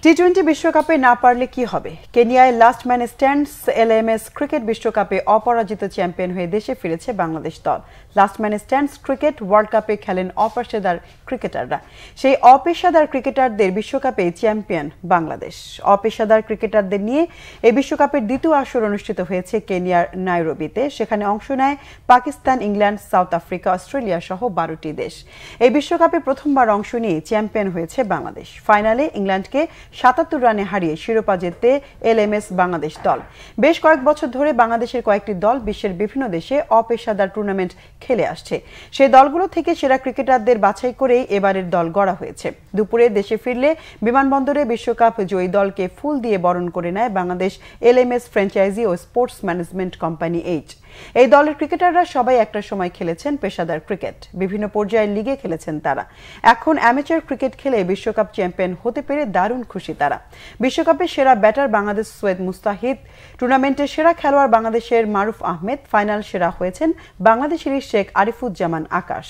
টি-20 বিশ্বকাপে না পারলে কি হবে? কেনিয়ায় last man stands LMS cricket বিশ্বকাপে অপরাজিত চ্যাম্পিয়ন হয়ে দেশে ফিরেছে বাংলাদেশ দল। Last man stands cricket world কাপে খেলেন অপেশাদার ক্রিকেটাররা। সেই অপেশাদার ক্রিকেটারদের বিশ্বকাপে চ্যাম্পিয়ন বাংলাদেশ। অপেশাদার ক্রিকেটারদের নিয়ে এই বিশ্বকাপের দ্বিতীয় আসর অনুষ্ঠিত হয়েছে কেনিয়ার নাইরোবিতে। সেখানে অংশ নেয় Pakistan, England, south Africa, Australia সহ 12টি দেশ। এই বিশ্বকাপে প্রথমবার অংশ নিয়ে চ্যাম্পিয়ন হয়েছে বাংলাদেশ। ফাইনালে ইংল্যান্ডকে ৭৭ রানে হারিয়ে শিরোপা জেতে এলএমএস বাংলাদেশ দল। বেশ কয়েক বছর ধরে বাংলাদেশের কয়েকটি দল বিশ্বের বিভিন্ন দেশে অপেশাদার টুর্নামেন্ট খেলে আসছে। সেই দলগুলো থেকে সেরা ক্রিকেটারদের বাছাই করেই এবারের দল গড়া হয়েছে। দুপুরে দেশে ফিরলে বিমানবন্দরে বিশ্বকাপ জয়ী দলকে ফুল দিয়ে বরণ করে নেয় বাংলাদেশ এলএমএস ফ্র্যাঞ্চাইজি ও স্পোর্টস ম্যানেজমেন্ট কোম্পানি এইচ। এই দলের ক্রিকেটাররা সবাই একটা সময় খেলেছেন পেশাদার ক্রিকেট। বিভিন্ন পর্যায়ের লিগে খেলেছেন তারা। এখন অ্যামেচার ক্রিকেট খেলে বিশ্বকাপ চ্যাম্পিয়ন হতে পেরে দারুণ খুশি তারা। বিশ্বকাপের সেরা ব্যাটার বাংলাদেশ সৈয়দ মুস্তাহিদ, টুর্নামেন্টের সেরা খেলোয়াড় বাংলাদেশের মারুফ আহমেদ, ফাইনাল সেরা হয়েছেন বাংলাদেশেরই শেখ আরিফুজ্জামান আকাশ।